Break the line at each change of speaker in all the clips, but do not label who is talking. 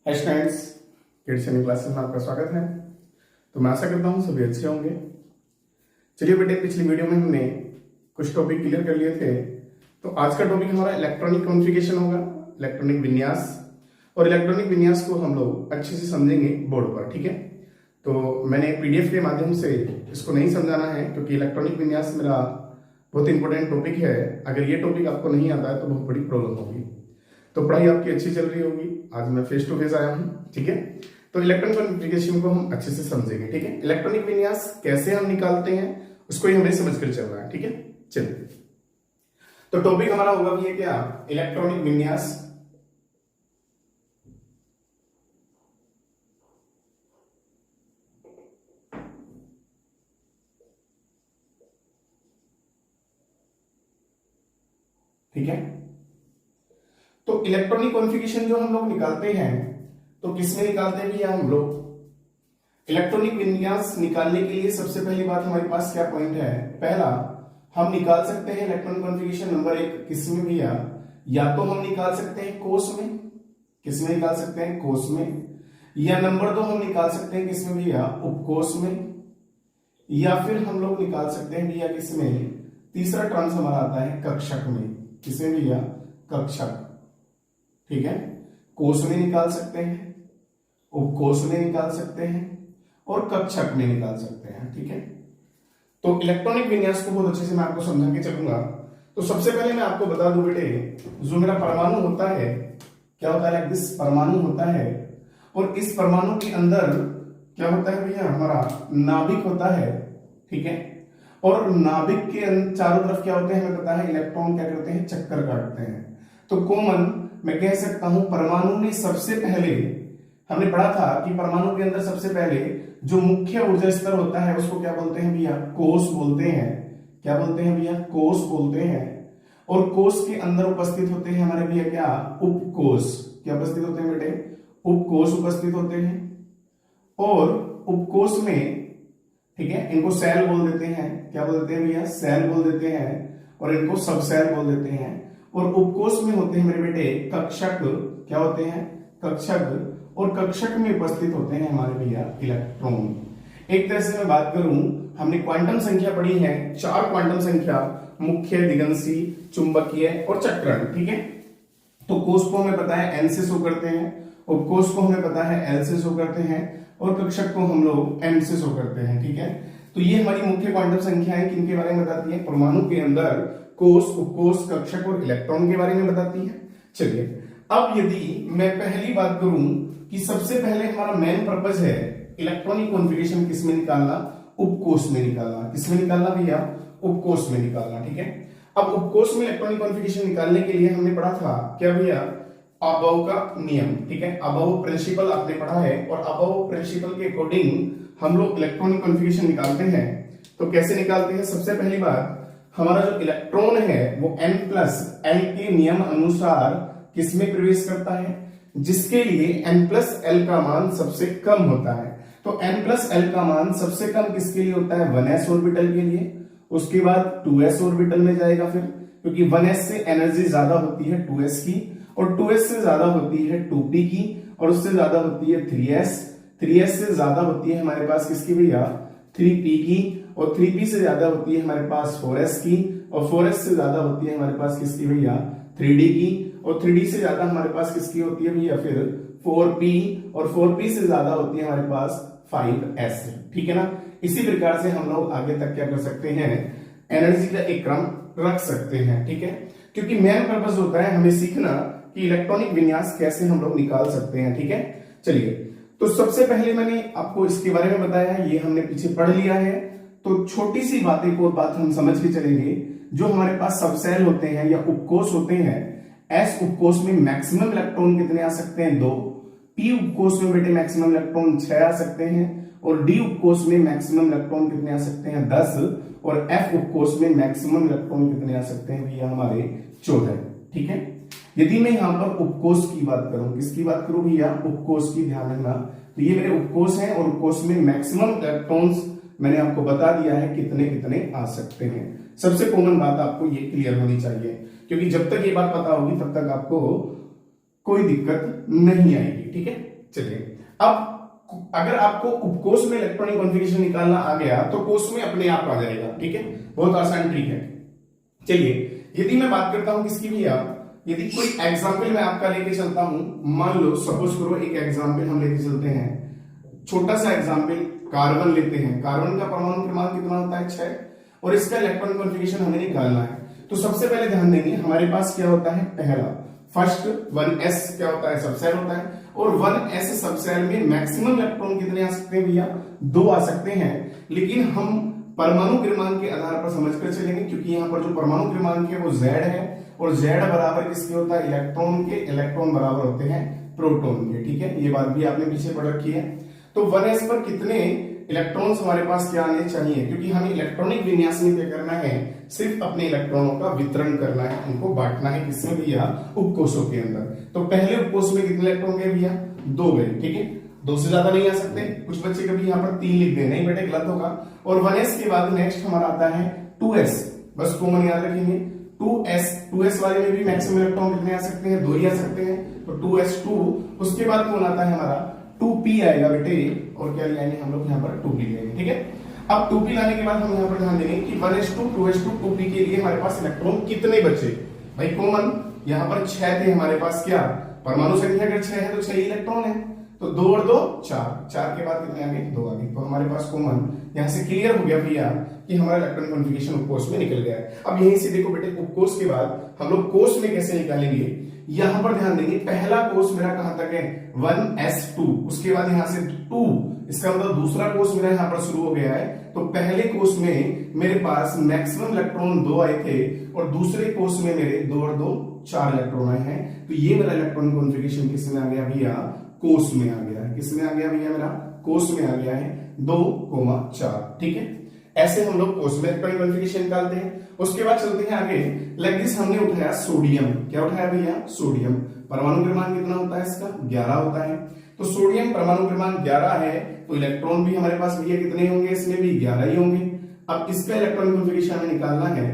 Hi students, kids training classes में आपका स्वागत है। तो मैं आशा करता हूँ सभी अच्छे होंगे। चलिए बेटे, पिछली वीडियो में हमने कुछ टॉपिक क्लियर कर लिए थे। तो आज का टॉपिक हमारा इलेक्ट्रॉनिक कॉन्फ़िगरेशन होगा, इलेक्ट्रॉनिक विन्यास। और इलेक्ट्रॉनिक विन्यास को हम लोग अच्छे से समझेंगे बोर्ड पर, ठीक है। तो मैंने पीडीएफ के माध्यम से इसको नहीं समझाना है क्योंकि इलेक्ट्रॉनिक विन्यास मेरा बहुत इंपॉर्टेंट टॉपिक है। अगर ये टॉपिक आपको नहीं आता है तो बहुत बड़ी प्रॉब्लम होगी। तो पढ़ाई आपकी अच्छी चल रही होगी। आज मैं फेस टू फेस आया हूँ, ठीक है। तो इलेक्ट्रॉनिक कॉन्फ़िगरेशन को हम अच्छे से समझेंगे, ठीक है। इलेक्ट्रॉनिक विन्यास कैसे हम निकालते हैं उसको ही हमें समझकर चलना है, ठीक है। चलिए, तो टॉपिक हमारा होगा भी है क्या, इलेक्ट्रॉनिक विन्यास। ठीक है। तो इलेक्ट्रॉनिक कॉन्फ़िगरेशन जो हम लोग निकालते हैं तो किसमें निकालते हैं भैया हम लोग। इलेक्ट्रॉनिक विन्यास निकालने के लिए सबसे पहली बात हमारे पास क्या पॉइंट है, पहला हम निकाल सकते हैं इलेक्ट्रॉनिक कॉन्फ़िगरेशन नंबर 1 किसमें भैया, या तो हम निकाल सकते हैं कोष में। किसमें निकाल सकते हैं, कोष में। या नंबर 2 हम निकाल सकते हैं किसमें भैया, उपकोष में। या फिर हम लोग निकाल सकते हैं भैया किसमें, तीसरा टर्म्स हमारा आता है कक्षक में। किसमें भैया, कक्षक, ठीक है। कोष में निकाल सकते हैं, उपकोष में निकाल सकते हैं और कक्षक में निकाल सकते हैं, ठीक है। तो इलेक्ट्रॉनिक विन्यास को बहुत अच्छे से मैं आपको समझा के चलूंगा। तो सबसे पहले मैं आपको बता दूं बेटे, जो मेरा परमाणु होता है, क्या होता है, लाइक दिस परमाणु होता है। और इस परमाणु के अंदर क्या होता है भैया, हमारा नाभिक होता है, ठीक है। और नाभिक के चारों तरफ क्या होते हैं हमें पता है, इलेक्ट्रॉन क्या करते हैं, चक्कर काटते हैं। तो कॉमन मैं कह सकता हूं परमाणु में सबसे पहले, हमने पढ़ा था कि परमाणु के अंदर सबसे पहले जो मुख्य ऊर्जा स्तर होता है उसको क्या बोलते हैं भैया, कोष बोलते हैं। क्या बोलते हैं भैया, कोष बोलते हैं। और कोष के अंदर उपस्थित होते हैं हमारे भैया क्या, उपकोष। क्या उपस्थित होते हैं बेटे, उपकोष उपस्थित होते हैं। और उपकोष में, ठीक है, इनको सेल बोल देते हैं। क्या बोल देते हैं भैया, सेल बोल देते हैं। और इनको सब सेल बोल देते हैं। और उपकोष में होते हैं मेरे बेटे कक्षक। क्या होते हैं, कक्षक। और कक्षक में उपस्थित होते हैं हमारे भैया इलेक्ट्रॉन। एक तरह से मैं बात करूं, हमने क्वांटम संख्या पढ़ी है, 4 क्वांटम संख्या, मुख्य, दिगंशी, चुंबकीय और चक्रण, ठीक है। तो कोष को हमें पता है n से शो करते हैं, उपकोष को हमें पता है l से शो करते हैं, और कक्षक को हम लोग m से शो करते हैं, ठीक है। तो ये हमारी मुख्य क्वांटम संख्याएं किनके बारे में बताती है, परमाणु के अंदर कोष, उपकोष, कक्षक और इलेक्ट्रॉन के बारे में बताती है। चलिए, अब यदि मैं पहली बात करूं कि सबसे पहले हमारा मेन पर्पस है इलेक्ट्रॉनिक कॉन्फ़िगरेशन किसमें निकालना, उपकोष में निकालना। किसमें निकालना भैया, उपकोष में निकालना, ठीक है। अब उपकोष में इलेक्ट्रॉनिक कॉन्फ़िगरेशन निकालने के लिए हमने पढ़ा था क्या भैया, अबाव का नियम, ठीक है। अबाव प्रिंसिपल आपने पढ़ा है, और अबाव प्रिंसिपल के अकॉर्डिंग हम लोग इलेक्ट्रॉनिक कॉन्फ़िगरेशन निकालते हैं। तो कैसे निकालते हैं, सबसे पहली बात, हमारा जो इलेक्ट्रॉन है वो n+l के नियम अनुसार किसमें प्रवेश करता है, जिसके लिए n+l का मान सबसे कम होता है। तो n+l का मान सबसे कम किसके लिए होता है, 1s ऑर्बिटल के लिए। उसके बाद 2s ऑर्बिटल में जाएगा फिर, क्योंकि 1s से एनर्जी ज्यादा होती है 2s की, और 2s से ज्यादा होती है 2p की, और उससे ज्यादा होती है 3s से ज्यादा होती है हमारे पास किसकी भैया, 3p की, और 3p से ज्यादा होती है हमारे पास 4s की, और 4s से ज्यादा होती है हमारे पास किसकी भैया, 3d की, और 3d से ज्यादा हमारे पास किसकी होती है भैया फिर 4p, और 4p से ज्यादा होती है हमारे पास 5s, ठीक है ना। इसी प्रकार से हम लोग आगे तक क्या कर सकते हैं, एनर्जी का एक क्रम रख सकते हैं, ठीक है। क्योंकि मेन पर्पस होता है हमें सीखना कि इलेक्ट्रॉनिक विन्यास कैसे हम लोग निकाल सकते हैं, ठीक है। चलिए, तो सबसे पहले मैंने आपको इसके बारे में बताया है, ये हमने पीछे पढ़ लिया है। तो छोटी सी बातें को बात हम समझ के चलेंगे। जो हमारे पास सबसेल होते हैं या उपकोष होते हैं, एस उपकोष में मैक्सिमम इलेक्ट्रॉन कितने आ सकते हैं, 2। पी उपकोष में बेटे मैक्सिमम इलेक्ट्रॉन 6 आ सकते हैं, और डी उपकोष में मैक्सिमम इलेक्ट्रॉन कितने आ सकते हैं, 10, और एफ उपकोष में मैक्सिमम इलेक्ट्रॉन कितने आ सकते हैं भैया, हमारे 14, ठीक है। यदि मैं यहां पर उपकोष की बात करूं, किसकी बात करूं भैया, उपकोष की, ध्यान रखना। तो ये मेरे उपकोष हैं, और उपकोष में मैक्सिमम इलेक्ट्रॉन्स मैंने आपको बता दिया है कितने कितने आ सकते हैं। सबसे कॉमन बात आपको ये क्लियर होनी चाहिए, क्योंकि जब तक ये बात पता होगी तब तक आपको कोई दिक्कत नहीं आएगी, ठीक है। चलिए अब अगर आपको उपकोष में इलेक्ट्रॉनिक कॉन्फ़िगरेशन निकालना आ गया तो कोष में अपने आप आ जाएगा। ठीक है, बहुत आसान ट्रिक है। चलिए यदि मैं बात करता हूं किसकी भी, यदि कोई एग्जाम्पल मैं आपका लेके चलता हूं, मान लो सपोज करो एक एग्जाम्पल हम लेके चलते हैं, छोटा सा एग्जाम्पल कार्बन लेते हैं। कार्बन का परमाणु क्रमांक कितना होता है 6 और इसका इलेक्ट्रॉन कॉन्फ़िगरेशन हमें निकालना है। तो सबसे पहले ध्यान देंगे हमारे पास क्या होता है, पहला फर्स्ट 1s क्या होता है, सबसेल होता है और 1s सबसेल में मैक्सिमम इलेक्ट्रॉन कितने आ सकते हैं भैया, 2 आ सकते हैं। लेकिन हम परमाणु क्रमांक के आधार पर समझकर चलेंगे क्योंकि यहाँ पर जो परमाणु क्रमांक है वो Z है और Z बराबर किसके होता है, इलेक्ट्रॉन के। इलेक्ट्रॉन बराबर होते हैं प्रोटॉन के। ठीक है, ये बात भी आपने पीछे पढ़ रखी है। तो 1s पर कितने इलेक्ट्रॉन्स हमारे पास क्या आने चाहिए, क्योंकि हमें इलेक्ट्रॉनिक विन्यास में क्या करना है, सिर्फ अपने इलेक्ट्रॉनों का वितरण करना है, उनको बांटना है किसमें भैया, उपकोषों के अंदर। तो पहले उपकोष में कितने इलेक्ट्रॉन गए भैया, 2 गए। ठीक है, 2 से ज्यादा नहीं आ सकते। कुछ बच्चे कभी यहाँ पर 3 लिख दे, नहीं बेटे गलत होगा। और 1s के बाद नेक्स्ट हमारा आता है 2s, बस कॉमन याद रखेंगे 2s वाले में भी मैक्सिमम इलेक्ट्रॉन कितने आ सकते हैं, 2 ही आ सकते हैं। तो 2s2, उसके बाद कौन आता है हमारा 2p आएगा बेटे, और क्या ले आएंगे हम लोग यहाँ पर 2p लेंगे। ठीक है, अब 2p लाने के बाद हम यहाँ पर ध्यान देंगे कि 1s2 2s2 2p के लिए हमारे पास इलेक्ट्रॉन कितने बचे भाई, कॉमन यहाँ पर 6 थे हमारे पास, क्या परमाणु संख्या अगर 6 है तो 6 इलेक्ट्रॉन है। तो 2 और 2 4, 4 के बाद कितने आगे, 2 आगे। तो हमारे पास कॉमन यहाँ से क्लियर हो गया भैया कि हमारा इलेक्ट्रॉनिक कॉन्फ़िगरेशन उपकोष में निकल गया है। अब यहीं से देखो बेटे, उपकोष के बाद हम लोग कोष में कैसे निकालेंगे, यहां पर ध्यान देंगे। पहला कोष मेरा कहां तक है, 1s2, उसके बाद यहां से 2, इसका मतलब दूसरा कोष मेरा यहां पर शुरू हो गया है। तो पहले कोष में मेरे पास मैक्सिमम इलेक्ट्रॉन 2 आए थे और दूसरे कोष में मेरे 2 और 2 4 इलेक्ट्रॉन आए हैं। तो ये मेरा इलेक्ट्रॉनिक कॉन्फ़िगरेशन किसमें आ गया भैया, कोष में आ गया है। किसमें आ गया भैया, मेरा कोष में आ गया है 2,4। ठीक है, ऐसे हम लोग कोष में इलेक्ट्रॉनिक कॉन्फ़िगरेशन निकालते हैं। उसके बाद चलते हैं आगे। लाइक दिस हमने उठाया सोडियम, क्या उठाया भैया, सोडियम। परमाणु क्रमांक कितना होता है इसका, 11 होता है। तो सोडियम परमाणु क्रमांक 11 है, तो इलेक्ट्रॉन भी हमारे पास भैया कितने होंगे, इसमें भी 11 ही होंगे। अब इसका इलेक्ट्रॉनिक कॉन्फ़िगरेशन हमें निकालना है,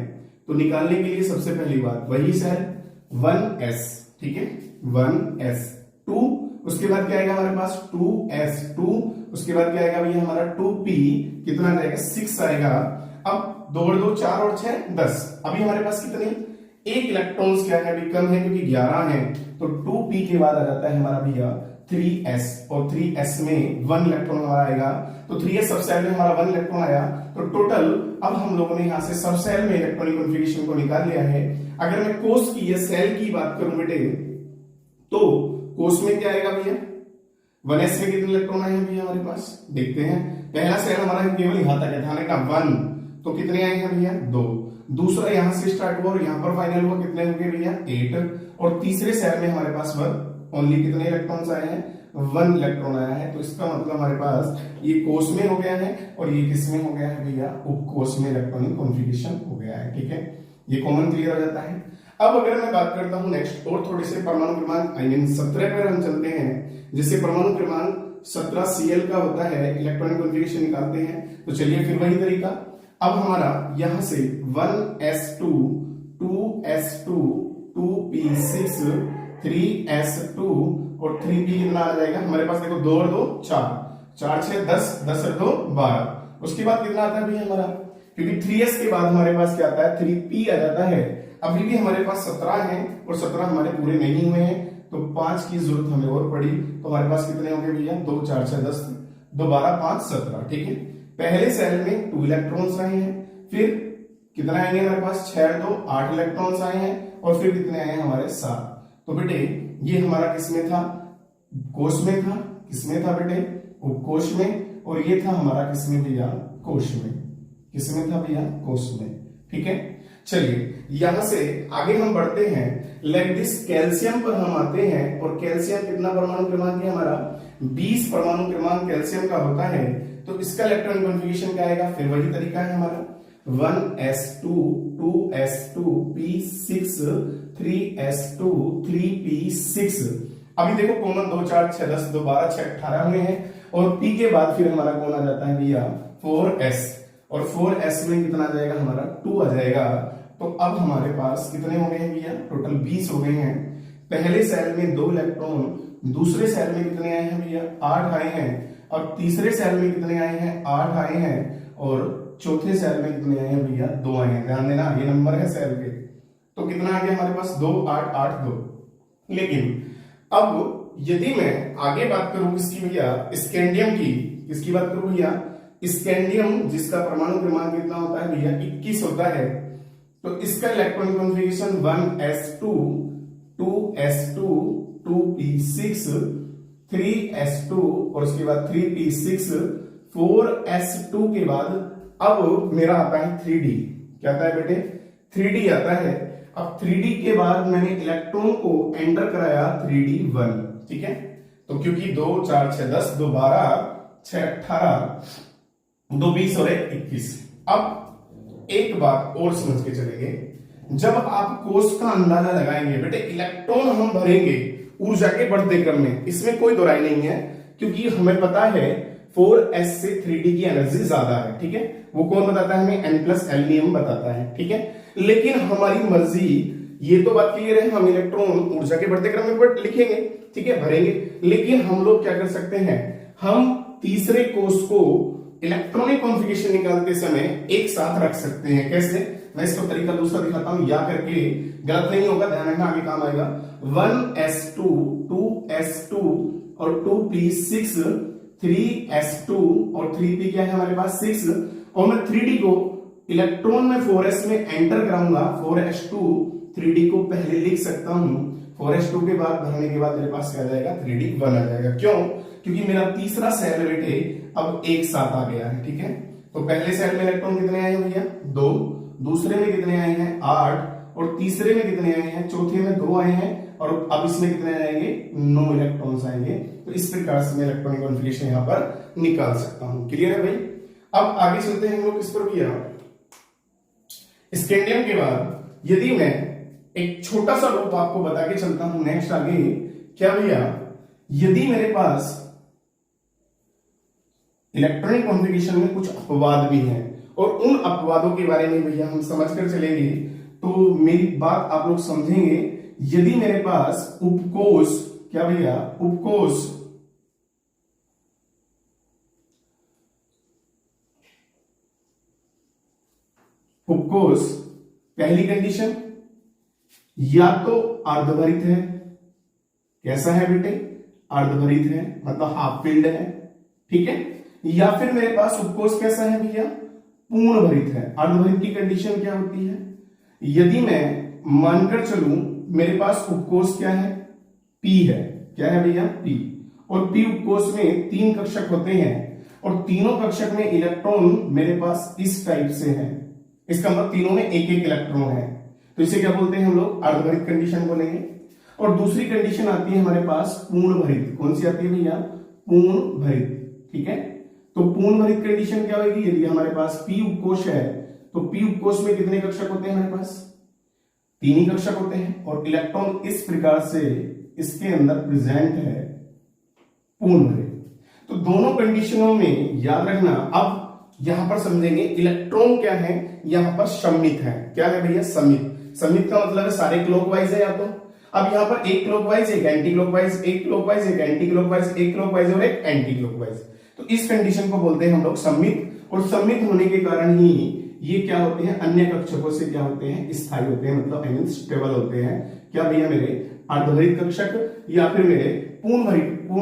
तो निकालने के लिए सबसे पहली बात वही सेल 1s, ठीक है 1s2, उसके बाद क्या आएगा हमारे पास 2s2, उसके बाद क्या आएगा भैया हमारा 2p, कितना आ जाएगा 6 आएगा। अब 2 और 2 4 और 6 10, अभी हमारे पास कितने, एक इलेक्ट्रॉन्स क्या है अभी कम है क्योंकि 11 है। तो 2p के बाद आ जाता है हमारा भैया 3s, और 3s में 1 इलेक्ट्रॉन हमारा आएगा। तो 3s सबसेल में हमारा 1 इलेक्ट्रॉन आया। तो टोटल अब हम लोगों ने यहां से सबसेल में इलेक्ट्रॉनिक कॉन्फ़िगरेशन को निकाल लिया है। अगर मैं कोष की या सेल की बात करूं बेटे, तो कोष में क्या आएगा भैया, 1s में कितने इलेक्ट्रॉन आए हैं भैया हमारे पास, देखते हैं। पहला सेल हमारा केवल यहां तक है, ध्यान रखना 1, तो कितने आए हैं भैया 2। दूसरा यहां से स्टार्ट हुआ और यहां पर फाइनल हुआ, कितने होंगे भैया 8। और तीसरे सेल में हमारे पास ओनली कितने इलेक्ट्रॉन्स आए हैं, 1 इलेक्ट्रॉन आया है। तो इसका मतलब हमारे पास ये कोष में हो गया है और ये किस में हो गया है भैया, उपकोष में इलेक्ट्रॉनिक कॉन्फ़िगरेशन हो गया है। ठीक है, ये कॉमन क्लियर हो जाता है। अब अगर मैं बात करता हूं नेक्स्ट और थोड़े से परमाणु क्रमांक 17 पर हम चलते हैं, जिससे परमाणु क्रमांक 17 Cl का होता है, इलेक्ट्रॉनिक कॉन्फ़िगरेशन निकालते हैं। तो चलिए फिर वही तरीका। अब हमारा यहां से 1s2 2s2 2p6 3s2 और 3p कितना आ जाएगा हमारे पास, देखो 2 और 2 4, 4 6 10, 10 और 2 12। उसके बाद कितना आता है भैया हमारा, क्योंकि 3s के बाद हमारे पास क्या आता है 3p आ जाता है। अभी भी हमारे पास 17 है और 17 हमारे पूरे नहीं हुए हैं, तो 5 की जरूरत हमें और पड़ी। तो हमारे पास कितने होंगे भैया, 2 4 6 10, 2 12 5 17। ठीक है, पहले सेल में 2 इलेक्ट्रॉन्स आए हैं, फिर कितना आएंगे हमारे पास 6 और 2 8 इलेक्ट्रॉन्स आए हैं, और फिर कितने आए हैं हमारे 7। तो बेटे ये हमारा किसमें था, कोष में था। किसमें था बेटे, उपकोष में। और ये था हमारा किसमें भैया, कोष में। किसमें था भैया, कोष में। ठीक है, चलिए यहां से आगे हम बढ़ते हैं। लाइक दिस कैल्शियम पर हम आते हैं, और कैल्शियम कितना परमाणु क्रमांक है हमारा, 20 परमाणु क्रमांक कैल्शियम का होता है। तो इसका इलेक्ट्रॉनिक कॉन्फ़िगरेशन क्या आएगा, फिर वही तरीका है हमारा 1s2 2s2 p6 3s2 3p6। अभी देखो कॉमन 2 4 6 10 2 12 6 18 हुए हैं, और p के बाद फिर हमारा कौन आ जाता है भैया 4s, और 4s में कितना आ जाएगा हमारा 2 आ जाएगा। तो अब हमारे पास कितने हो गए हैं भैया, टोटल 20 हो गए हैं। पहले सेल में 2 इलेक्ट्रॉन, दूसरे सेल में कितने आए हैं भैया 8 आए हैं, और तीसरे सेल में कितने आए हैं 8 आए हैं, और चौथे सेल में कितने आए हैं भैया 2 आए हैं। ध्यान देना ये नंबर है सेल के, तो कितना आ गया हमारे पास 2 8 8 2। लेकिन अब यदि मैं आगे बात करूं किसकी भैया, स्कैंडियम की, किसकी बात करूं भैया, स्कैंडियम जिसका परमाणु क्रमांक कितना होता है भैया 21 होता है, तो इसका electronic configuration 1s2 2s2 2p6 3s2 और उसके बाद 3p6 4s2 के बाद अब मेरा आता है 3d। क्या आता है बेटे 3d आता है। अब 3d के बाद मैंने इलेक्ट्रॉन को एंटर कराया 3d1, ठीक है। तो क्योंकि 2 4 6 10 2 12 6 18 2 20 और 1 21। अब एक बात और समझ के चलेंगे, जब आप कोष का अंदाजा लगाएंगे बेटे, इलेक्ट्रॉन हम भरेंगे ऊर्जा के बढ़ते क्रम में, इसमें कोई दोराई नहीं है, क्योंकि हमें पता है 4s से 3d की एनर्जी ज्यादा है, ठीक है। वो कौन बताता है हमें, n+l नियम बताता है, ठीक है। लेकिन हमारी मर्जी, ये तो बात क्लियर है, हम इलेक्ट्रॉन ऊर्जा के बढ़ते क्रम में लिखेंगे, ठीक है, भरेंगे। लेकिन हम लोग क्या कर सकते हैं, हम तीसरे कोष को इलेक्ट्रॉनिक कॉन्फ़िगरेशन निकालते समय एक साथ रख सकते हैं। कैसे, मैं इसको तरीका दूसरा दिखाता हूं, या करके गलत नहीं होगा, ध्यान रखना, आगे काम आएगा। 1s2 2s2 और 2p6 3s2 और 3p क्या है हमारे पास 6, और मैं 3d को इलेक्ट्रॉन में 4s में एंटर कराऊंगा, 4s2 3d को पहले लिख सकता हूं, 4s2 के बाद भरने के बाद मेरे पास क्या आ जाएगा 3d1 आ जाएगा। क्यों, क्योंकि मेरा तीसरा सेल बेटे अब एक साथ आ गया है, ठीक है। तो पहले सेल में इलेक्ट्रॉन कितने आए हैं भैया 2, दूसरे में कितने आए हैं 8, और तीसरे में कितने आए हैं, चौथे में 2 आए हैं, और अब इसमें कितने आएंगे 9 इलेक्ट्रॉन्स आएंगे। तो इस प्रकार से मैं इलेक्ट्रॉनिक कॉन्फ़िगरेशन यहां पर निकाल सकता हूं। क्लियर है भाई। अब आगे चलते हैं हम लोग किस पर भैया, स्कैंडियम के बाद यदि मैं एक छोटा सा रूप आपको बता के चलता हूं नेक्स्ट आगे, क्या भैया, यदि मेरे पास इलेक्ट्रॉनिक कॉन्फ़िगरेशन में कुछ अपवाद भी हैं, और उन अपवादों के बारे में भैया हम समझकर चलेंगे, तो मेरी बात आप लोग समझेंगे। यदि मेरे पास उपकोष, क्या भैया उपकोष पहली कंडीशन या तो अर्धभरित है, कैसा है बेटे अर्धभरित है, मतलब हाफ फिल्ड है, ठीक है। या फिर मेरे पास उपकोष कैसा है भैया पूर्ण भरित है। अर्धभरित की कंडीशन क्या होती है, यदि मैं मानकर चलूं मेरे पास उपकोष क्या है P है, क्या है भैया P, और P उपकोष में 3 कक्षक होते हैं, और तीनों कक्षक में इलेक्ट्रॉन मेरे पास इस टाइप से है, इसका मतलब तीनों में एक एक इलेक्ट्रॉन है, तो इसे क्या बोलते हैं हम लोग अर्धभरित कंडीशन बोलेंगे। और दूसरी कंडीशन आती है हमारे पास पूर्ण भरित, कौन सी आती है भैया पूर्ण भरित, ठीक है। तो पूर्ण भरित कंडीशन क्या होगी, यदि हमारे पास P उपकोष है तो P उपकोष में कितने कक्षक होते हैं हमारे पास 3 ही कक्षक होते हैं, और इलेक्ट्रॉन इस प्रकार से इसके अंदर प्रेजेंट है पूर्ण भरित। तो दोनों कंडीशनों में याद रखना, अब यहां पर समझेंगे इलेक्ट्रॉन क्या है, यहां पर सममित है। क्या है भैया सममित, सममित का मतलब है सारे क्लॉकवाइज है या तो, अब यहां पर एक क्लॉकवाइज एक एंटी क्लॉकवाइज, एक क्लॉकवाइज एक एंटी क्लॉकवाइज, एक क्लॉकवाइज और एक एंटी क्लॉकवाइज, तो इस कंडीशन को बोलते हैं हम लोग सममित। और सममित होने के कारण ही ये क्या होते हैं अन्य कक्षकों से क्या होते हैं स्थायी होते हैं, मतलब स्टेबल होते हैं। क्या भैया मेरे अर्धभरित कक्षक या फिर मेरे पूर्ण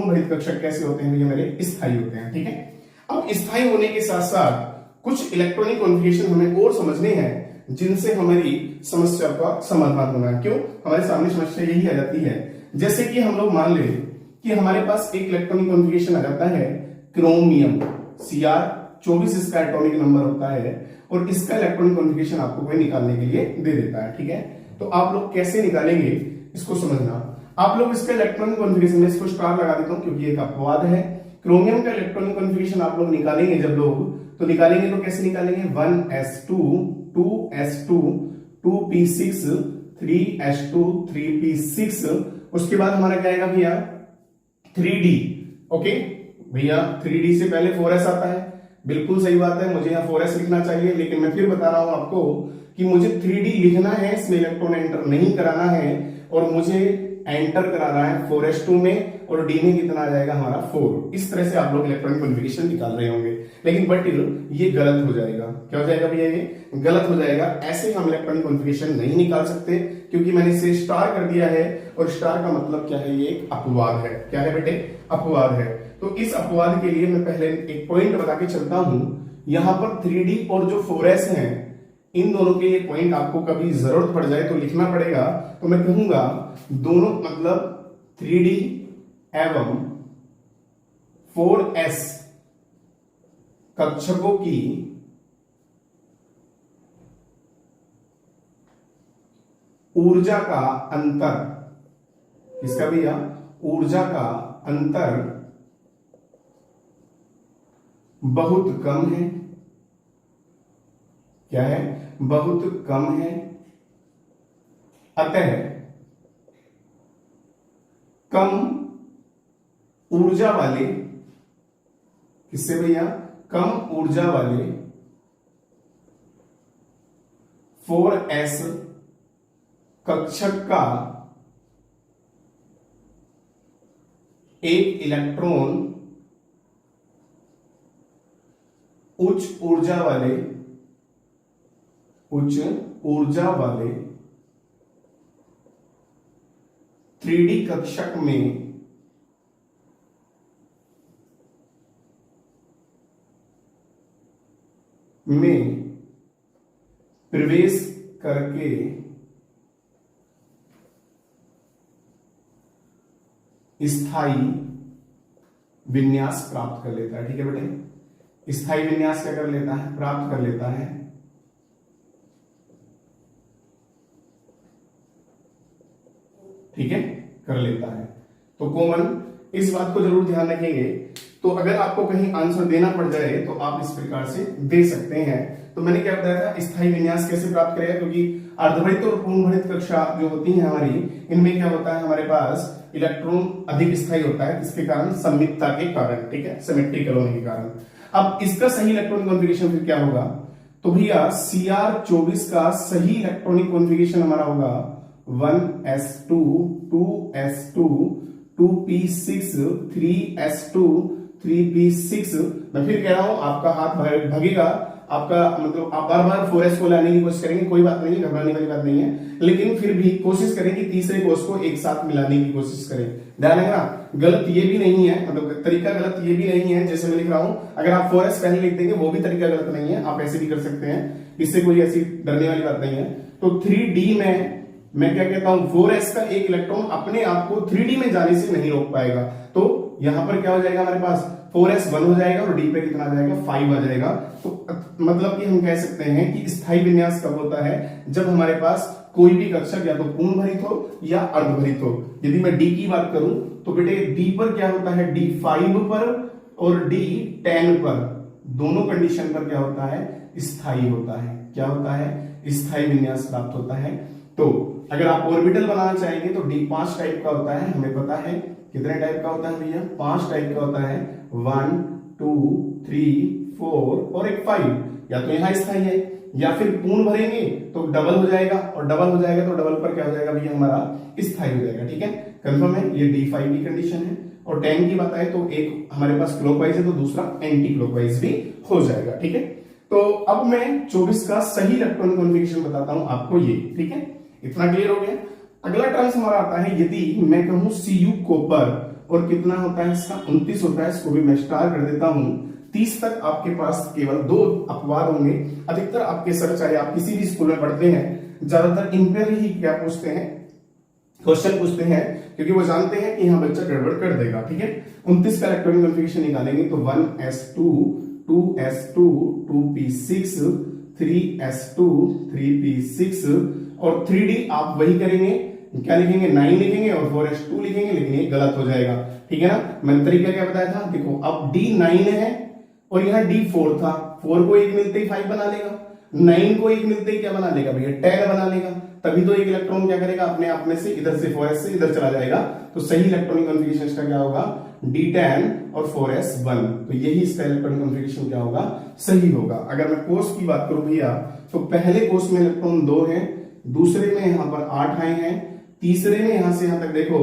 भरित कक्षक कैसे होते हैं भैया मेरे स्थायी होते हैं, ठीक है। अब स्थायी होने के साथ साथ कुछ इलेक्ट्रॉनिक कॉन्फ़िगरेशन हमें और समझने हैं जिनसे हमारी समस्या का समाधान होना है। क्यों, हमारे सामने समस्या यही आ जाती है, जैसे कि हम लोग मान ले कि हमारे पास एक इलेक्ट्रॉनिक कॉन्फ़िगरेशन आ जाता है क्रोमियम Cr24 इसका एटॉमिक नंबर होता है, और इसका इलेक्ट्रॉनिक कॉन्फ़िगरेशन आपको कोई निकालने के लिए दे देता है, ठीक है। तो आप लोग कैसे निकालेंगे इसको समझना। आप लोग इसका इलेक्ट्रॉनिक कॉन्फ़िगरेशन में इसको स्टार लगा देता हूं क्योंकि एक अपवाद है। क्रोमियम का इलेक्ट्रॉनिक कॉन्फ़िगरेशन आप लोग निकालेंगे जब लोग, तो निकालेंगे तो कैसे निकालेंगे 1s2 2s2 2p6 3s2 3p6, उसके बाद हमारा क्या आएगा भैया 3d। ओके भैया 3d से पहले 4s आता है, बिल्कुल सही बात है, मुझे यहाँ 4s लिखना चाहिए, लेकिन मैं फिर बता रहा हूं आपको कि मुझे 3d लिखना है, इसमें इलेक्ट्रॉन एंटर नहीं कराना है, और मुझे एंटर करा रहा है 4s2 में और डी में कितना आ जाएगा हमारा 4। इस तरह से आप लोग इलेक्ट्रॉनिक कॉन्फ़िगरेशन निकाल रहे होंगे, लेकिन बट ये गलत हो जाएगा। क्या हो जाएगा भैया? ये गलत हो जाएगा। ऐसे हम इलेक्ट्रॉनिक कॉन्फ़िगरेशन नहीं निकाल सकते, क्योंकि मैंने इसे स्टार कर दिया है और स्टार का मतलब क्या है? ये एक अपवाद है। क्या है बेटे? अपवाद है। तो इस अपवाद के लिए मैं पहले एक पॉइंट बता के चलता हूं। यहां पर 3D और जो 4s है, इन दोनों के ये पॉइंट आपको कभी जरूरत पड़ जाए तो लिखना पड़ेगा। तो मैं कहूंगा दोनों मतलब 3D एवं 4s कक्षकों की ऊर्जा का अंतर, इसका भैया ऊर्जा का अंतर बहुत कम है। क्या है? बहुत कम है। अतः कम ऊर्जा वाले, किससे भैया? कम ऊर्जा वाले 4s कक्षक का एक इलेक्ट्रॉन उच्च ऊर्जा वाले 3D कक्षक में प्रवेश करके स्थायी विन्यास प्राप्त कर लेता है। ठीक है बेटे? स्थायी विन्यास क्या कर लेता है? प्राप्त कर लेता है। ठीक है? कर लेता है। तो कॉमन इस बात को जरूर ध्यान रखेंगे। तो अगर आपको कहीं आंसर देना पड़ जाए तो आप इस प्रकार से दे सकते हैं। तो मैंने क्या बताया था? स्थायी विन्यास कैसे प्राप्त करेगा? क्योंकि अर्धभरित और पूर्णभरित कक्षा जो होती है हमारी, इनमें क्या होता है? हमारे पास इलेक्ट्रॉन अधिक स्थायी होता है। किसके कारण? सममितता के कारण। ठीक है? सिमेट्रिकल होने के कारण। अब इसका सही इलेक्ट्रॉनिक कॉन्फ़िगरेशन फिर क्या होगा? तो भैया Cr24 का सही इलेक्ट्रॉनिक कॉन्फ़िगरेशन हमारा होगा 1s2 2s2 2p6 3s2 3p6। मैं फिर कह रहा हूं, आपका हाथ भगेगा, आपका मतलब आप बार बार 4s को लाने की कोशिश करेंगे, कोई बात नहीं, घबराने वाली बात नहीं है, लेकिन फिर भी कोशिश करें कि तीसरे कोर्स को एक साथ मिलाने की कोशिश करें। ध्यान रखना, गलत ये भी नहीं है, मतलब तरीका गलत ये भी नहीं है जैसे मैं लिख रहा हूं। अगर आप 4s पहले लिख देंगे वो भी तरीका गलत नहीं है, आप ऐसे भी कर सकते हैं, इससे कोई ऐसी डरने वाली बात नहीं है। तो 3D में मैं क्या कहता हूं? 4s का एक इलेक्ट्रॉन अपने आप को 3D में जाने से नहीं रोक पाएगा। तो यहां पर क्या हो जाएगा? हमारे पास 4s 1 हो जाएगा और d पे कितना आ जाएगा? 5 आ जाएगा। तो मतलब कि हम कह सकते हैं कि स्थायी विन्यास कब होता है? जब हमारे पास कोई भी कक्षक या तो पूर्ण भरित हो या अर्धभरित हो। यदि मैं d की बात करूं तो बेटे d पर क्या होता है? d5 पर और d10 पर, दोनों कंडीशन पर क्या होता है? स्थायी होता है। क्या होता है? स्थायी विन्यास प्राप्त होता है। तो अगर आप ऑर्बिटल बनाना चाहेंगे तो d5 टाइप का होता है। हमें पता है कितने टाइप का होता है भैया? 5 टाइप का होता है। 1 2 3 4 और एक 5। या तो यहां स्थायी है या फिर पूर्ण भरेंगे तो डबल हो जाएगा, और डबल हो जाएगा तो डबल पर क्या हो जाएगा भैया? हमारा स्थायी हो जाएगा। ठीक है? कंफर्म है? ये d5 की कंडीशन है। और 10 की बात आए तो एक हमारे पास क्लॉकवाइज है तो दूसरा एंटी क्लॉकवाइज भी हो जाएगा। ठीक है? तो अब मैं 24 का सही इलेक्ट्रॉनिक कॉन्फ़िगरेशन बताता हूं आपको ये। ठीक है? इतना क्लियर हो गया। अगला टर्म्स हमारा आता है, यदि मैं कहूं Cu कॉपर, और कितना होता है इसका? 29 होता है। इसको भी मैं स्टार कर देता हूं। 30 तक आपके पास केवल 2 अपवाद होंगे। अधिकतर आपके सर, चाहे आप किसी भी स्कूल में पढ़ते हैं, ज्यादातर इन पर ही क्या पूछते हैं? क्वेश्चन पूछते हैं, क्योंकि वो जानते हैं कि यहां बच्चा गड़बड़ कर देगा। ठीक है? 29 का इलेक्ट्रॉनिक कॉन्फ़िगरेशन निकालेंगे तो 1s2 2s2 2p6 3s2 3p6 और 3D आप वही करेंगे, क्या लिखेंगे? 9 लिखेंगे और 4s2 लिखेंगे, लेकिन ये गलत हो जाएगा। ठीक है ना? मैंने तरीका क्या बताया था? देखो, अब d9 है और यहाँ d4 था। 4 को 1 मिलते ही 5 बना लेगा, 9 को 1 मिलते ही क्या बना लेगा भैया? 10 बना लेगा। तभी तो एक इलेक्ट्रॉन क्या करेगा? अपने आप में से इधर से 4s से इधर चला जाएगा। तो सही इलेक्ट्रॉनिक कॉन्फ़िगरेशन इसका क्या होगा? d10 और 4s1। तो यही इसका इलेक्ट्रॉनिक कॉन्फ़िगरेशन क्या होगा? सही होगा। अगर मैं कोर्स की बात करूं भैया, तो पहले कोर्स में इलेक्ट्रॉन 2 है, दूसरे में यहां पर 8 आए हैं, तीसरे में यहां से यहां तक देखो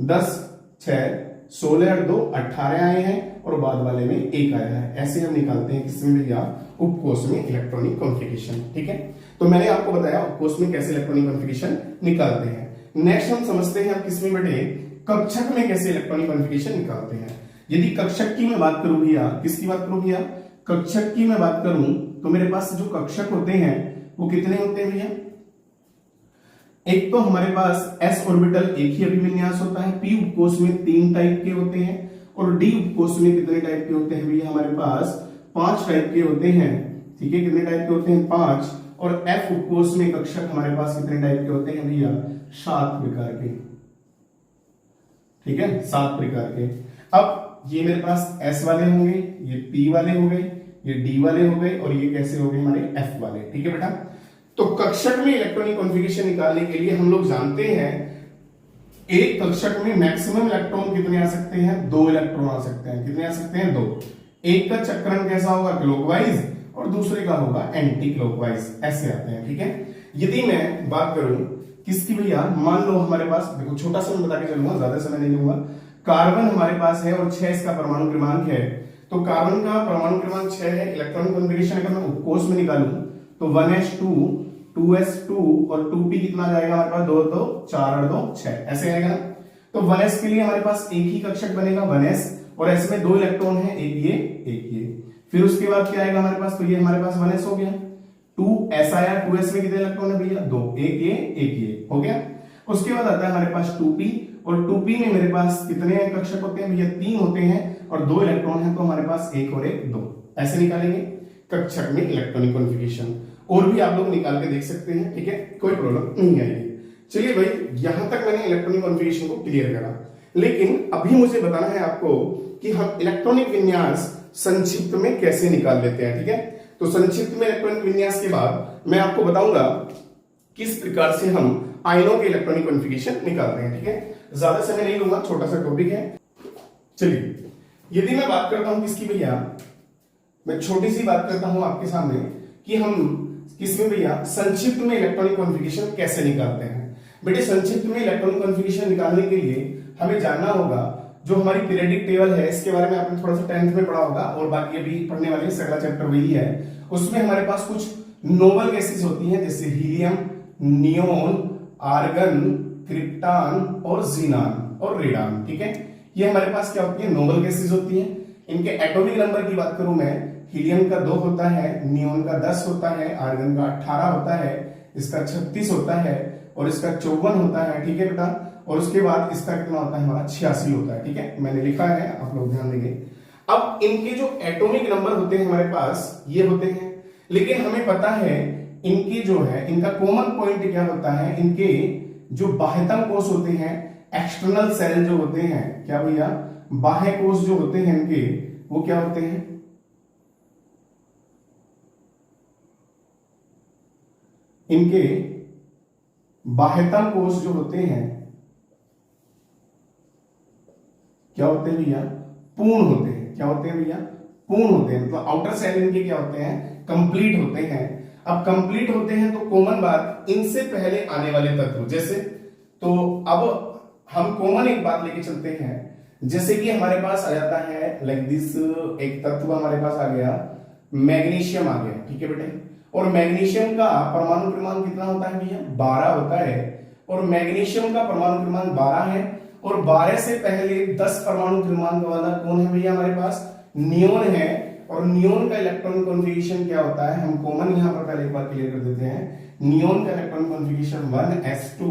10 6 16 और 2 18 आए हैं और बाद वाले में 1 आया है। ऐसे हम निकालते हैं किसमें भैया, उपकोष में इलेक्ट्रॉनिक कॉन्फ़िगरेशन। ठीक है, तो मैंने आपको बताया उपकोष में कैसे इलेक्ट्रॉनिक कॉन्फ़िगरेशन निकालते हैं। नेक्स्ट हम समझते हैं किसमें बेटे, कक्षक में कैसे इलेक्ट्रॉनिक कॉन्फ़िगरेशन निकालते हैं। यदि कक्षक की मैं बात करूं भैया, किसकी बात करूं भैया, कक्षक की मैं बात करूं तो मेरे पास जो कक्षक होते हैं वो कितने होते हैं भैया, एक तो हमारे पास s ऑर्बिटल एक ही अभिविन्यास होता है, p उपकोष में 3 टाइप के होते हैं और d उपकोष में कितने टाइप के होते हैं भैया, हमारे पास 5 टाइप के होते हैं। ठीक है, कितने टाइप के होते हैं, 5। और f उपकोष में कक्षक हमारे पास कितने टाइप के होते हैं भैया, 7 प्रकार के। ठीक है, 7 प्रकार के। अब ये मेरे पास s वाले होंगे, ये p वाले हो गए, ये d वाले हो गए और ये कैसे हो गए हमारे f वाले। ठीक है बेटा, तो कक्षक में इलेक्ट्रॉनिक कॉन्फ़िगरेशन निकालने के लिए हम लोग जानते हैं एक कक्षक में मैक्सिमम इलेक्ट्रॉन कितने आ सकते हैं, 2 इलेक्ट्रॉन आ सकते हैं। कितने आ सकते हैं, 2। एक का चक्रण कैसा होगा, क्लॉकवाइज, और दूसरे का होगा एंटी क्लॉकवाइज, ऐसे आते हैं। ठीक है, यदि मैं बात करूं किसकी भैया, मान लो हमारे पास, देखो छोटा सा मैं बता के चलूंगा, ज्यादा समय नहीं लूंगा। कार्बन हमारे पास है और 6 इसका परमाणु क्रमांक है, तो कार्बन का परमाणु क्रमांक 6 है। इलेक्ट्रॉनिक कॉन्फ़िगरेशन अगर मैं उपकोष में निकालूं तो 1s2 2s2 और 2p कितना जाएगा हमारे पास, 2 2 4 और 2 6, ऐसे आएगा ना। तो 1s के लिए हमारे पास एक ही कक्षक बनेगा 1s, और s में 2 इलेक्ट्रॉन है, एक ये एक ये। फिर उसके बाद क्या आएगा हमारे पास, तो ये हमारे पास 1s हो गया। 2s आया, 2s में कितने इलेक्ट्रॉन है भैया, 2, एक ये हो गया। उसके बाद आता है हमारे पास 2p, और 2p में मेरे पास कितने कक्षक होते हैं भैया, 3 होते हैं और 2 इलेक्ट्रॉन है, तो हमारे पास 1 और 1 2, ऐसे निकालेंगे कक्षक में इलेक्ट्रॉनिक कॉन्फ़िगरेशन। और भी आप लोग निकाल के देख सकते हैं। ठीक है, कोई प्रॉब्लम नहीं आएगी। चलिए भाई, यहां तक मैंने इलेक्ट्रॉनिक कॉन्फ़िगरेशन को क्लियर करा, लेकिन अभी मुझे बताना है आपको कि हम इलेक्ट्रॉनिक विन्यास संक्षिप्त में कैसे निकाल लेते हैं। ठीक है, तो संक्षिप्त में इलेक्ट्रॉनिक विन्यास के बाद मैं आपको बताऊंगा किस प्रकार से हम आयनों के इलेक्ट्रॉनिक कॉन्फ़िगरेशन निकालते हैं। ठीक है, ज्यादा समय नहीं लूंगा, छोटा सा टॉपिक है। चलिए, यदि मैं बात करता हूं किसकी भैया, मैं छोटी सी बात करता हूं आपके सामने कि हम किसमें भैया, संक्षिप्त में इलेक्ट्रॉनिक कॉन्फ़िगरेशन कैसे निकालते हैं। बेटे, संक्षिप्त में इलेक्ट्रॉनिक कॉन्फ़िगरेशन निकालने के लिए हमें जानना होगा जो हमारी पीरियडिक टेबल है, इसके बारे में आपने थोड़ा सा 10th में पढ़ा होगा और बाकी अभी पढ़ने वाले अगला चैप्टर वही है। उसमें हमारे पास कुछ नोबल गैसेस होती हैं, जैसे हीलियम, नियोन, आर्गन, क्रिप्टॉन और जीनान और रेडान। ठीक है, ये हमारे पास क्या होती है, नोबल गैसेस होती हैं। इनके एटॉमिक नंबर की बात करूं मैं, हीलियम का 2 होता है, नियोन का 10 होता है, आर्गन का 18 होता है, इसका 36 होता है और इसका 54 होता है। ठीक है बेटा, और उसके बाद इसका कितना होता है, हमारा 86 होता है। ठीक है, मैंने लिखा है, आप लोग ध्यान देंगे। अब इनके जो एटॉमिक नंबर होते हैं हमारे पास ये होते हैं, लेकिन हमें पता है इनकी जो है, इनका कॉमन पॉइंट क्या होता है, इनके जो बाह्यतम कोष होते हैं, एक्सटर्नल सेल जो होते हैं, क्या भैया, बाह्य कोष जो होते हैं इनके, वो क्या होते हैं, इनके बाह्यतम कोष जो होते हैं क्या होते हैं भैया, पूर्ण होते हैं। क्या होते हैं भैया, पूर्ण होते हैं। मतलब आउटर सेल इनके क्या होते हैं, कंप्लीट होते हैं। अब कंप्लीट होते हैं तो कॉमन बात, इनसे पहले आने वाले तत्व, जैसे, तो अब हम कॉमन एक बात लेके चलते हैं, जैसे कि हमारे पास आ जाता है लाइक दिस, एक तत्व हमारे पास आ गया, मैग्नीशियम आ गया। ठीक है बेटे, और मैग्नीशियम का परमाणु क्रमांक कितना होता है भैया, 12 होता है। और मैग्नीशियम का परमाणु क्रमांक 12 है, और 12 से पहले 10 परमाणु क्रमांक वाला कौन है भैया, हमारे पास नियोन है। और नियोन का इलेक्ट्रॉनिक कॉन्फ़िगरेशन क्या होता है, हम कॉमन यहां पर पहले एक बार क्लियर कर देते हैं। नियोन का electronic configuration 1s2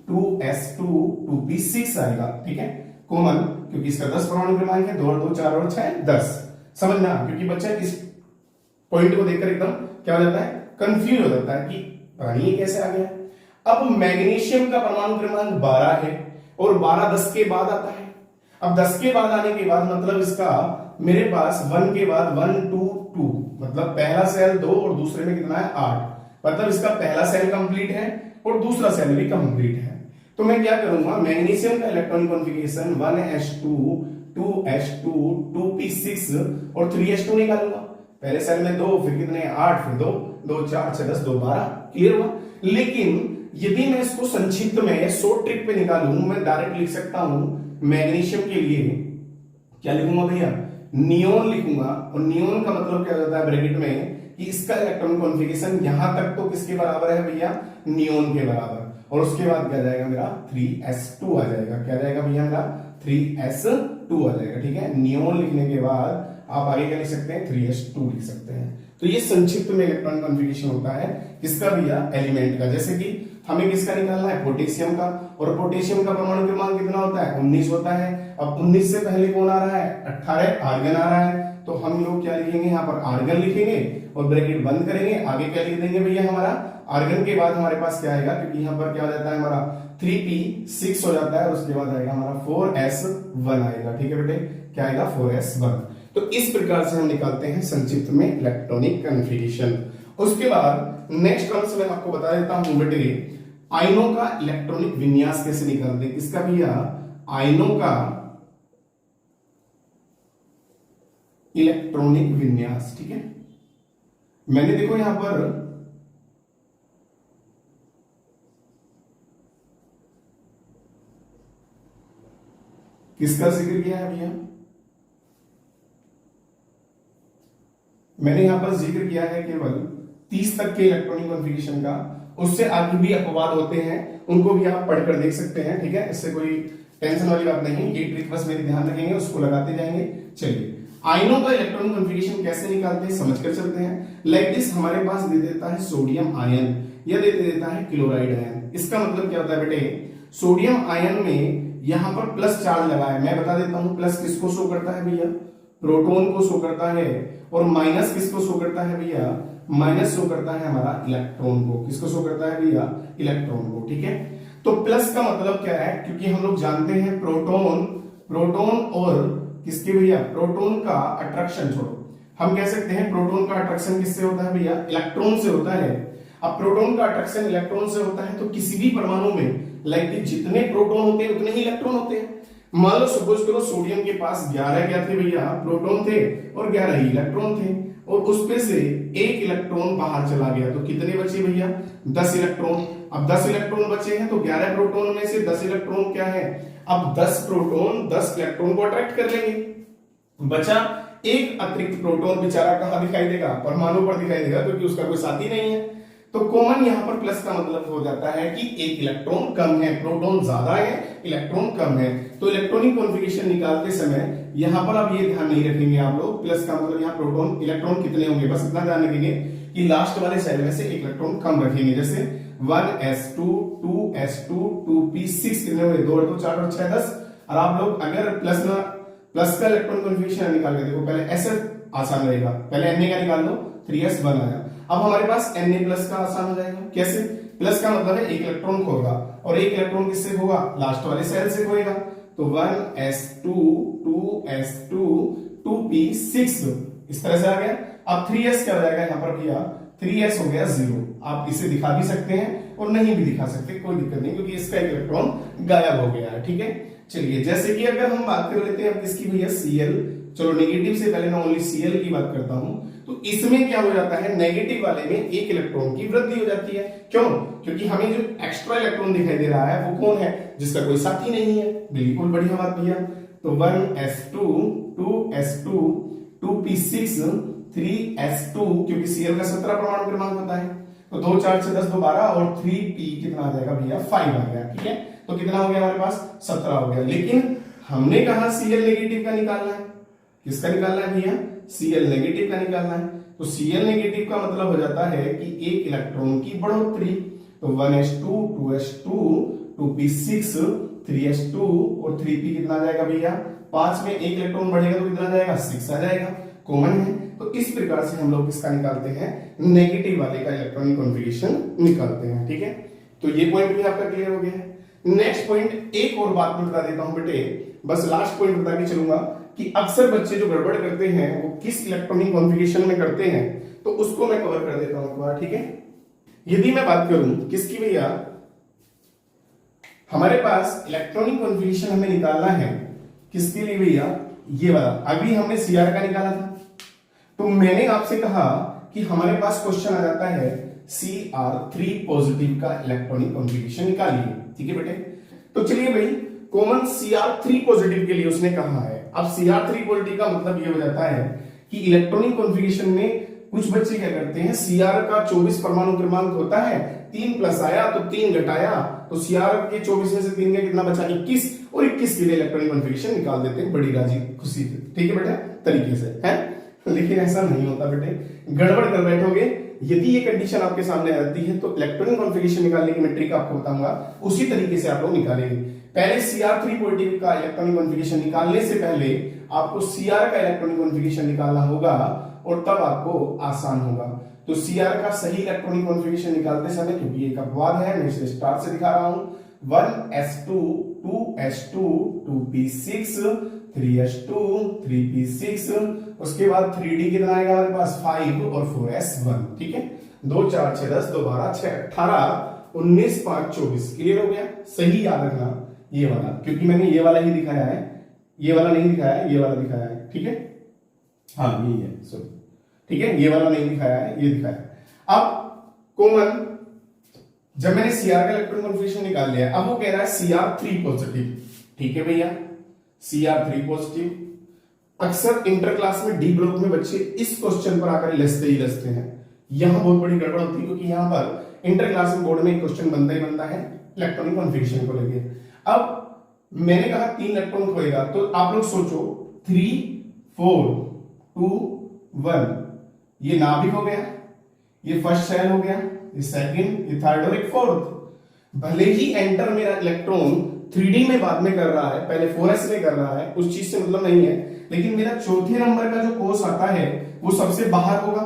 2s2 2p6 आएगा। ठीक है, कॉमन, क्योंकि इसका 10 परमाणु क्रमांक है, 2 2 4 और 6 10। समझना, क्योंकि बच्चा इस पॉइंट को देखकर एकदम क्या हो जाता है, कंफ्यूज हो जाता है कि पता नहीं ये कैसे आ गया। अब मैग्नीशियम का परमाणु क्रमांक 12 है और 12 10 के बाद आता है। अब 10 के बाद आने के बाद मतलब इसका मेरे पास 1 के बाद 1 2 2, मतलब पहला सेल 2 और दूसरे में कितना है 8, मतलब इसका पहला सेल कंप्लीट है और दूसरा सेल भी कंप्लीट है। तो मैं क्या करूंगा, मैग्नीशियम का electronic configuration 1s2 2s2 2p6 और 3s2 निकालूंगा। पहले सेल में 2, फिर कितने 8, फिर 2 2 4 6 10 2 12, क्लियर हुआ। लेकिन यदि मैं इसको संक्षिप्त में शॉर्ट ट्रिक पे निकालूं, मैं डायरेक्ट लिख सकता हूं मैग्नीशियम के लिए क्या लिखूंगा भैया, नियोन लिखूंगा। और नियोन का मतलब क्या होता है ब्रैकेट में कि इसका इलेक्ट्रॉन कॉन्फ़िगरेशन यहां तक तो किसके बराबर है भैया, नियोन के बराबर। और उसके बाद क्या जाएगा मेरा 3s2 आ जाएगा। क्या जाएगा भैया मेरा 3s2 आ जाएगा। ठीक है, नियोन लिखने के बाद आप आगे क्या लिख सकते हैं, 3s2 लिख सकते हैं। तो ये संक्षिप्त में इलेक्ट्रॉन कॉन्फ़िगरेशन होता है किसका भैया, एलिमेंट का। जैसे कि हमें किसका निकालना है, पोटेशियम का। और पोटेशियम का परमाणु क्रमांक कितना होता है, 19 होता है। अब 19 से पहले कौन आ रहा है, 18 आर्गन आ रहा है। तो हम लोग क्या लिखेंगे, यहाँ पर आर्गन लिखेंगे और ब्रैकेट बंद करेंगे। आगे क्या लिख देंगे भैया, हमारा आर्गन के बाद हमारे पास क्या आएगा, क्योंकि यहाँ पर क्या हो जाता है हमारा 3p6 हो जाता है और उसके बाद आएगा हमारा 4s1 आएगा। ठीक है बेटे, क्या आएगा 4s1। तो इस प्रकार से हम निकालते हैं संक्षिप्त में इलेक्ट्रॉनिक कॉन्फ़िगरेशन। उसके बाद नेक्स्ट टर्म्स में आपको बता देता हूं बेटे, आयनों का इलेक्ट्रॉनिक विन्यास कैसे निकालते हैं। किसका भैया, आयनों का इलेक्ट्रॉनिक विन्यास। ठीक है, मैंने देखो यहां पर किसका जिक्र किया है भैया, मैंने यहां पर जिक्र किया है केवल 30 तक के इलेक्ट्रॉनिक कॉन्फ़िगरेशन का। उससे आगे भी अपवाद होते हैं, उनको भी आप पढ़कर देख सकते हैं। ठीक है, इससे कोई टेंशन वाली बात नहीं, ये ट्रिक बस मेरी ध्यान रखेंगे, उसको लगाते जाएंगे। चलिए, आयनों का इलेक्ट्रॉनिक कॉन्फ़िगरेशन कैसे निकालते हैं समझकर चलते हैं। लाइक दिस, हमारे पास दे देता है सोडियम आयन या दे देता है क्लोराइड आयन। इसका मतलब क्या होता है बेटे, सोडियम आयन में यहां पर प्लस चार्ज लगा है। मैं बता देता हूं, प्लस किसको शो करता है भैया, प्रोटॉन को शो करता है। और माइनस किसको शो करता है भैया, माइनस शो करता है हमारा इलेक्ट्रॉन को। किसको शो करता है भैया, इलेक्ट्रॉन को। ठीक है, तो प्लस का मतलब क्या है, क्योंकि हम लोग जानते हैं प्रोटॉन और किसके भैया, प्रोटॉन का अट्रैक्शन, छोड़ो हम कह सकते हैं प्रोटॉन का अट्रैक्शन किससे होता है भैया, इलेक्ट्रॉन से होता है। अब प्रोटॉन का अट्रैक्शन इलेक्ट्रॉन से होता है, तो किसी भी परमाणु में लाइक जितने प्रोटॉन होते हैं उतने ही इलेक्ट्रॉन होते हैं। मान लो सपोज करो सोडियम के पास 11 क्या थे भैया, प्रोटॉन थे और 11 ही इलेक्ट्रॉन थे। और उसमें से एक इलेक्ट्रॉन बाहर चला गया, तो कितने बचे भैया, 10 इलेक्ट्रॉन। अब 10 इलेक्ट्रॉन बचे हैं, तो 11 प्रोटॉन में से 10 इलेक्ट्रॉन क्या है, अब 10 प्रोटॉन 10 इलेक्ट्रॉन को अट्रैक्ट कर लेंगे। बचा एक अतिरिक्त प्रोटॉन, बेचारा कहां दिखाई देगा, परमाणु पर दिखाई देगा, क्योंकि उसका कोई साथी नहीं है। तो कॉमन यहां पर प्लस का मतलब हो जाता है कि एक इलेक्ट्रॉन कम है, प्रोटॉन ज्यादा है, इलेक्ट्रॉन कम है। तो इलेक्ट्रॉनिक कॉन्फ़िगरेशन निकालते समय यहां पर आप ये ध्यान नहीं रखेंगे आप लोग, प्लस का मतलब यहां प्रोटॉन इलेक्ट्रॉन कितने होंगे, बस इतना ध्यान रखेंगे कि लास्ट वाले सेल में से एक इलेक्ट्रॉन कम रखेंगे। जैसे 1s2 2s2 2p6 कितने हुए, 2 और 2 4 और 6 10। और आप लोग अगर प्लस का इलेक्ट्रॉन कॉन्फ़िगरेशन निकाल के देखो, पहले एस आसान रहेगा, पहले Na का निकाल लो, 3s1 आया। अब हमारे पास Na प्लस का आसान हो जाएगा। कैसे, प्लस का मतलब है एक इलेक्ट्रॉन खोगा, और एक इलेक्ट्रॉन किससे खोगा, लास्ट वाले सेल से खोएगा। तो 1s2 2s2 2p6 इस तरह से आ गया। अब 3s क्या हो जाएगा यहाँ पर भैया, 3s हो गया 0। आप इसे दिखा भी सकते हैं और नहीं भी दिखा सकते, कोई दिक्कत नहीं, क्योंकि इसका एक इलेक्ट्रॉन गायब हो गया है। ठीक है, चलिए जैसे कि अगर हम बात कर लेते हैं किसकी भैया, Cl। चलो नेगेटिव से पहले मैं ओनली Cl की बात करता हूं। तो इसमें क्या हो जाता है, नेगेटिव वाले में एक इलेक्ट्रॉन की वृद्धि हो जाती है। क्यों, क्योंकि हमें जो एक्स्ट्रा इलेक्ट्रॉन दिखाई दे रहा है वो कौन है, जिसका कोई साथी नहीं है। बिल्कुल बढ़िया बात भैया। तो 1s2 2s2 2p6 3s2, क्योंकि Cl का 17 परमाणु क्रमांक होता है। तो 2 4 6 10 2 12 और 3p कितना आ जाएगा भैया, 5 आ गया। ठीक है, तो कितना हो गया हमारे पास, 17 हो गया। लेकिन हमने कहा Cl नेगेटिव का निकालना है, किसका निकालना है भैया, Cl नेगेटिव का निकालना है। तो Cl नेगेटिव का मतलब हो जाता है कि एक इलेक्ट्रॉन की बढ़ोतरी। तो 1s2 2s2 2p6 3s2 और 3p कितना आ जाएगा भैया, 5 में एक इलेक्ट्रॉन बढ़ेगा तो कितना आ जाएगा, 6 आ जाएगा, कॉमन है। तो इस प्रकार से हम लोग किसका निकालते हैं, नेगेटिव वाले का इलेक्ट्रॉनिक कॉन्फ़िगरेशन निकालते हैं। ठीक है, तो ये पॉइंट भी आपका क्लियर हो गया है। नेक्स्ट पॉइंट, एक और बात मैं बता देता हूं बेटे, बस लास्ट पॉइंट बता के चलूंगा कि अक्सर बच्चे जो गड़बड़ करते हैं वो किस इलेक्ट्रॉनिक कॉन्फ़िगरेशन में करते हैं, तो उसको मैं कवर कर देता हूं एक बार। ठीक है, यदि मैं बात करूं किसकी भैया, हमारे पास इलेक्ट्रॉनिक कॉन्फ़िगरेशन हमें निकालना है किसके लिए भैया, ये वाला। अभी हमने Cr का निकाला था, तो मैंने आपसे कहा कि हमारे पास क्वेश्चन आ जाता है Cr3 पॉजिटिव का इलेक्ट्रॉनिक कॉन्फ़िगरेशन निकालिए। ठीक है बेटे, तो चलिए भाई कॉमन Cr3 पॉजिटिव के लिए उसने कहा है। अब Cr3 पॉजिटिव का मतलब ये हो जाता है कि इलेक्ट्रॉनिक कॉन्फ़िगरेशन में कुछ बच्चे क्या करते हैं, Cr का 24 परमाणु क्रमांक होता है, 3 प्लस आया तो 3 घटाया, तो Cr के 24 में से 3 का कितना बचा, 21, और 21 के लिए इलेक्ट्रॉनिक कॉन्फ़िगरेशन निकाल देते हैं बड़ी राजी खुशी से। ठीक है बेटा, तरीके से है, लेकिन ऐसा नहीं होता बेटे, गड़बड़ कर बैठोगे। यदि ये कंडीशन आपके सामने आती है तो इलेक्ट्रॉनिक कॉन्फ़िगरेशन निकालने की मैं ट्रिक आपको बताऊंगा, उसी तरीके से आप लोग निकालेंगे। पहले Cr3 पॉजिटिव का इलेक्ट्रॉनिक कॉन्फ़िगरेशन निकालने से पहले आपको Cr का इलेक्ट्रॉनिक कॉन्फ़िगरेशन निकालना होगा, और तब आपको आसान होगा। तो Cr का सही इलेक्ट्रॉनिक कॉन्फ़िगरेशन निकालते समय, क्योंकि एक अपवाद है, मैं इसे स्टार से दिखा रहा हूं, 1s2 2s2 2p6 3s2 3p6, उसके बाद 3d कितना आएगा हमारे पास 5 और 4s1। ठीक है, 2 4 6 10 2 12 6 18 19 5 24। क्लियर हो गया? सही याद रखना ये वाला, क्योंकि मैंने ये वाला ही दिखाया है, ये वाला नहीं दिखाया है, ये वाला दिखाया है। ठीक है, हाँ यही है, सॉरी। ठीक है, ये वाला नहीं दिखाया है, ये दिखाया है। अब कॉमन जब मैंने Cr का इलेक्ट्रॉनिक कॉन्फ़िगरेशन निकाल लिया, अब वो कह रहा है Cr3 पॉजिटिव। ठीक है भैया, Cr3 पॉजिटिव। अक्सर इंटर क्लास में डी ब्लॉक में बच्चे इस क्वेश्चन पर आकर लसते हैं। यहां बहुत बड़ी गड़बड़ होती है, क्योंकि यहां पर इंटर क्लास में बोर्ड में एक क्वेश्चन बनता ही बनता है इलेक्ट्रॉनिक कॉन्फ़िगरेशन को लेके। अब मैंने कहा 3 इलेक्ट्रॉन होएगा, तो आप लोग सोचो 3 4 2 1, ये नाभिक हो गया, ये फर्स्ट शेल हो गया, ये सेकंड, ये थर्ड और एक फोर्थ। भले ही एंटर मेरा इलेक्ट्रॉन 3D में बाद में कर रहा है, पहले 4s में कर रहा है, उस चीज से मतलब नहीं है, लेकिन मेरा चौथे नंबर का जो कोर्स आता है वो सबसे बाहर होगा।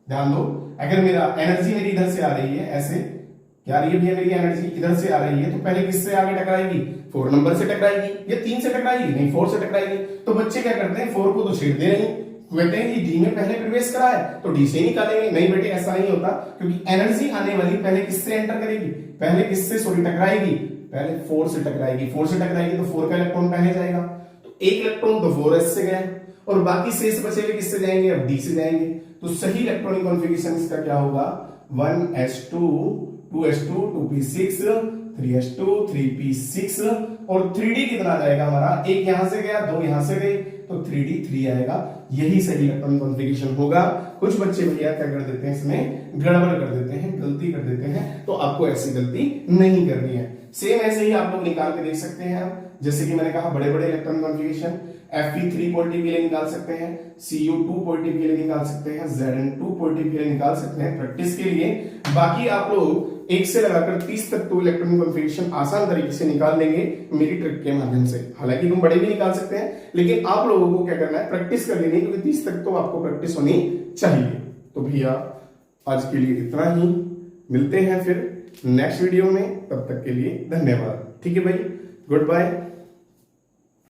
ध्यान दो, अगर मेरा एनर्जी मेरी इधर से आ रही है, ऐसे क्या रही है भैया, मेरी एनर्जी इधर से आ रही है, तो पहले किससे आगे टकराएगी, 4 नंबर से टकराएगी, या 3 से टकराएगी, नहीं 4 से टकराएगी। तो बच्चे क्या करते हैं, 4 को तो छेड़ते नहीं, कहते हैं कि डी में पहले प्रवेश करा है तो डी से ही निकालेंगे। नहीं बेटे, ऐसा नहीं होता, क्योंकि एनर्जी आने वाली पहले किससे एंटर करेगी, पहले किससे सॉरी टकराएगी, पहले 4 से टकराएगी। 4 से टकराएगी तो 4 का इलेक्ट्रॉन पहले जाएगा, तो एक इलेक्ट्रॉन तो 4s से गया, और बाकी शेष बचे हुए किससे जाएंगे, अब डी से जाएंगे। तो सही इलेक्ट्रॉनिक कॉन्फ़िगरेशन इसका क्या होगा, 1s2 2s2 2p6 3s2 3p6, और 3d कितना जाएगा हमारा, एक यहां से गया, 2 यहां से गए, तो 3d 3 आएगा। यही सही इलेक्ट्रॉनिक कॉन्फ़िगरेशन होगा। कुछ बच्चे भैया क्या कर देते हैं, इसमें गड़बड़ कर देते हैं, गलती कर देते हैं, तो आपको ऐसी गलती नहीं करनी है। सेम ऐसे ही आप लोग निकाल के देख सकते हैं। जैसे कि मैंने कहा बड़े बड़े इलेक्ट्रॉनिक कॉन्फ़िगरेशन Fe3 पॉजिटिव के लिए निकाल सकते हैं, Cu2 पॉजिटिव के लिए निकाल सकते हैं, Zn2 पॉजिटिव के लिए निकाल सकते हैं प्रैक्टिस के लिए। बाकी आप लोग 1 से लगाकर 30 तक तो इलेक्ट्रॉनिक कॉन्फ़िगरेशन आसान तरीके से निकाल लेंगे मेरी ट्रिक के माध्यम से। हालांकि तुम बड़े भी निकाल सकते हैं, लेकिन आप लोगों को क्या करना है, प्रैक्टिस कर लेनी है, क्योंकि 30 तक तो आपको प्रैक्टिस होनी चाहिए। तो भैया आज के लिए इतना ही, मिलते हैं फिर नेक्स्ट वीडियो में, तब तक के लिए धन्यवाद। ठीक है भाई, गुड बाय।